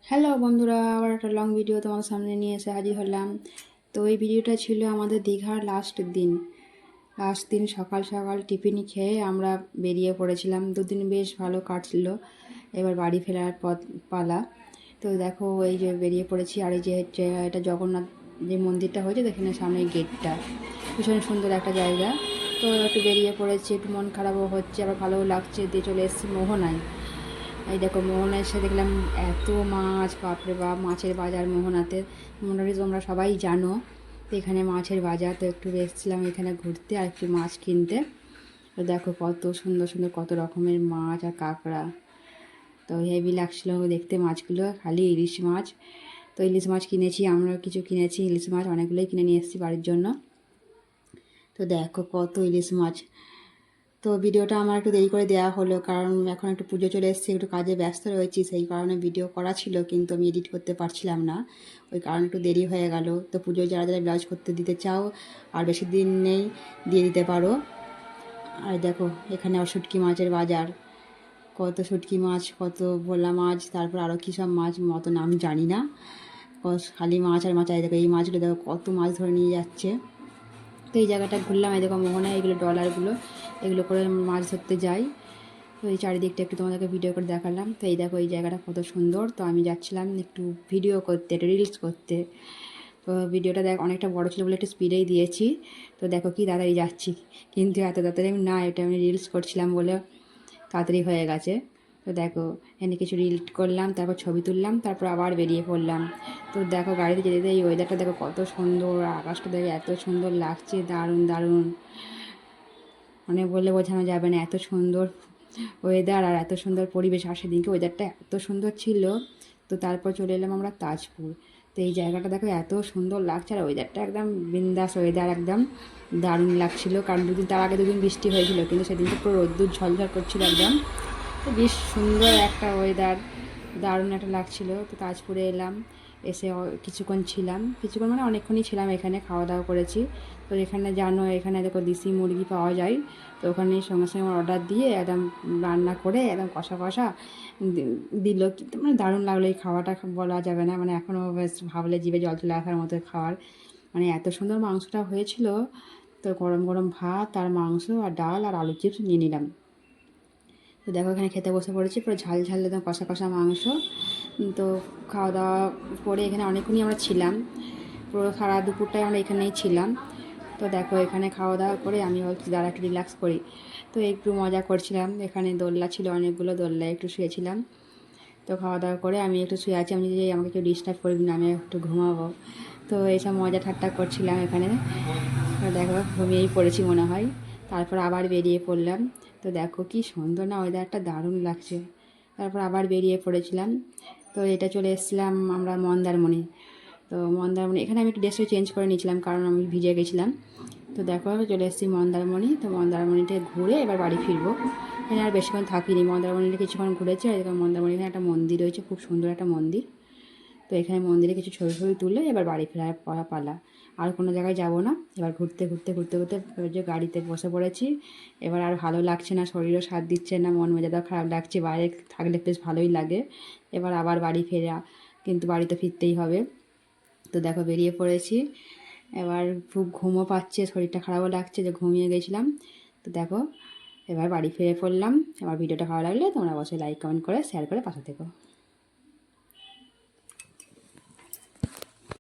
Hello বন্ধুরা, আবার একটা লং ভিডিও তোমার সামনে নিয়ে এসে হাজির হলাম। তো এই ভিডিওটা ছিল আমাদের দীঘার লাস্ট দিন সকাল সকাল টিফিন খেয়ে আমরা বেরিয়ে পড়েছিলাম। দুদিন বেশ ভালো কাটছিল, এবার বাড়ি ফেরার পথ পালা। তো দেখো এই যে বেরিয়ে পড়েছি, আর এই যে এটা জগন্নাথ যে মন্দিরটা হয়েছে এখানে সামনে গেটটা, ভীষণ সুন্দর একটা জায়গা। তো একটু বেরিয়ে পড়েছি, একটু মন খারাপও হচ্ছে আবার ভালোও লাগছে, দিয়ে চলে এসেছি মোহনায়। এই দেখো মোহনায় এসে দেখলাম এত মাছ, বাপরে বাপ, মাছের বাজার মোহনাতে মোটামুটি তোমরা সবাই জানো। তো এখানে মাছের বাজার, তো একটু এসেছিলাম এখানে ঘুরতে আর একটু মাছ কিনতে। তো দেখো কত সুন্দর সুন্দর কত রকমের মাছ আর কাঁকড়া, তো হেভি লাগছিল দেখতে মাছগুলো, খালি ইলিশ মাছ। তো ইলিশ মাছ কিনেছি, আমরাও কিছু কিনেছি ইলিশ মাছ, অনেকগুলোই কিনে নিয়ে এসেছি বাড়ির জন্য। তো দেখো কত ইলিশ মাছ। তো ভিডিওটা আমার একটু দেরি করে দেওয়া হলো, কারণ এখন একটু পুজো চলে এসেছে, একটু কাজে ব্যস্ত রয়েছি, সেই কারণে ভিডিও করা ছিল কিন্তু আমি এডিট করতে পারছিলাম না, ওই কারণে একটু দেরি হয়ে গেল। তো পুজোয় যারা যারা ব্লাউজ করতে দিতে চাও আর বেশি দিন নেই, দিয়ে দিতে পারো। আর দেখো এখানে শুটকি মাছের বাজার, কত শুটকি মাছ, কত ভোলা মাছ, তারপর আরও কী সব মাছ মতো নাম জানি না, খালি মাছ আর মাছ। আর দেখো এই মাছগুলো দেখো কত মাছ ধরে নিয়ে যাচ্ছে। তো এই জায়গাটা ঘুরলাম, এই দেখো মোহনায় এগুলো ডলারগুলো, এগুলো করে মাছ ধরতে যাই। তো এই চারিদিকটা একটু তোমাদেরকে ভিডিও করে দেখালাম। তো এই দেখো এই জায়গাটা কত সুন্দর। তো আমি যাচ্ছিলাম একটু ভিডিও করতে, একটু রিলস করতে। তো ভিডিওটা অনেকটা বড় ছিল বলে একটু স্পিডেই দিয়েছি। তো দেখো কি তাড়াতাড়ি যাচ্ছি, কিন্তু এত তাড়াতাড়ি আমি না, এটা আমি রিলস করছিলাম বলে তাড়াতাড়ি হয়ে গেছে। তো দেখো এখানে কিছু রিল করলাম, তারপর ছবি তুললাম, তারপর আবার বেরিয়ে পড়লাম। তো দেখো গাড়িতে যেতে যেতে এই ওয়েদারটা দেখো কত সুন্দর, আকাশটা দেখো এত সুন্দর লাগছে, দারুণ দারুণ, মানে বললে বোঝানো যাবে না, এত সুন্দর ওয়েদার আর এত সুন্দর পরিবেশ। আর সেদিনকে ওয়েদারটা এত সুন্দর ছিল। তো তারপর চলে এলাম আমরা তাজপুর। তো এই জায়গাটা দেখো এত সুন্দর লাগছে, আর ওয়েদারটা একদম বিন্দাস ওয়েদার, একদম দারুণ লাগছিল। কারণ তার আগে দুদিন বৃষ্টি হয়েছিল, কিন্তু সেদিনকে পুরো রোদ্দুর ঝলঝল করছিল একদম। তো বেশ সুন্দর একটা ওয়েদার, দারুণ একটা লাগছিল। তো তাজপুরে এলাম, এসে কিছুক্ষণ ছিলাম, কিছুক্ষণ মানে অনেকক্ষণই ছিলাম এখানে, খাওয়া দাওয়া করেছি। তো এখানে জানো এখানে দেখো দেশি মুরগি পাওয়া যায়। তো ওখানে সঙ্গে সঙ্গে আমার অর্ডার দিয়ে একদম রান্না করে একদম কষা কষা দিল, কিন্তু মানে দারুণ লাগলো। এই খাওয়াটা বলা যাবে না, মানে এখনও বেশ ভাবলে জিভে জল চলে আসার মতো খাওয়ার, মানে এত সুন্দর মাংসটা হয়েছিল। তো গরম গরম ভাত আর মাংস আর ডাল আর আলু চিপস নিয়ে নিলাম। তো দেখো এখানে খেতে বসে পড়েছি, পুরো ঝাল ঝাল একদম কষা কষা মাংস। তো খাওয়া দাওয়া করে এখানে অনেকক্ষণই আমরা ছিলাম, পুরো সারা দুপুরটাই আমরা এখানেই ছিলাম। তো দেখো এখানে খাওয়া দাওয়া করে আমি ভাবছি দাঁড়া একটু রিল্যাক্স করি। তো একটু মজা করছিলাম, এখানে দোলনা ছিল অনেকগুলো, দোলনায় একটু শুয়েছিলাম। তো খাওয়া দাওয়া করে আমি একটু শুয়ে আছি, আমি যে আমাকে কেউ ডিস্টার্ব করবি না, আমি একটু ঘুমাবো। তো এইসব মজা ঠাট্টা করছিলাম এখানে। তো দেখো ঘুমিয়েই পড়েছি মনে হয়, তারপর আবার বেরিয়ে পড়লাম। তো দেখো কি সুন্দর না ওয়েদারটা, দারুণ লাগছে। তারপর আবার বেরিয়ে পড়েছিলাম। তো এটা চলে এসেছিলাম আমরা মন্দারমণি। তো মন্দারমণি এখানে আমি একটু ড্রেসটা চেঞ্জ করে নিয়েছিলাম, কারণ আমি ভিজে গেছিলাম। তো দেখো চলে এসেছি মন্দারমণি। তো মন্দারমণিতে ঘুরে এবার বাড়ি ফিরবো। এখানে আর বেশিক্ষণ থাকিনি, মন্দারমণিতে কিছুক্ষণ ঘুরেছি। আর এখানে মন্দারমণি এখানে একটা মন্দির রয়েছে, খুব সুন্দর একটা মন্দির। তো এখানে মন্দিরে কিছু ছবি ছবি তুলে এবার বাড়ি ফেরার পালা। আর কোনো জায়গায় যাব না, এবার ঘুরতে ঘুরতে ঘুরতে ঘুরতে যে গাড়িতে বসে পড়েছি। এবার আর ভালো লাগছে না, শরীরও সাথ দিচ্ছে না, মন মেজাজও খারাপ লাগছে, বাইরে থাকলে বেশ ভালোই লাগে। এবার আবার বাড়ি ফেরা, কিন্তু বাড়ি তো ফিরতেই হবে। তো দেখো বেরিয়ে পড়েছি, এবার খুব ঘুমও পাচ্ছে, শরীরটা খারাপও লাগছে যে ঘুমিয়ে গেছিলাম। তো দেখো এবার বাড়ি ফিরে পড়লাম। আমার ভিডিওটা ভালো লাগলে তোমরা অবশ্যই লাইক কমেন্ট করে শেয়ার করে পাশে থেকো।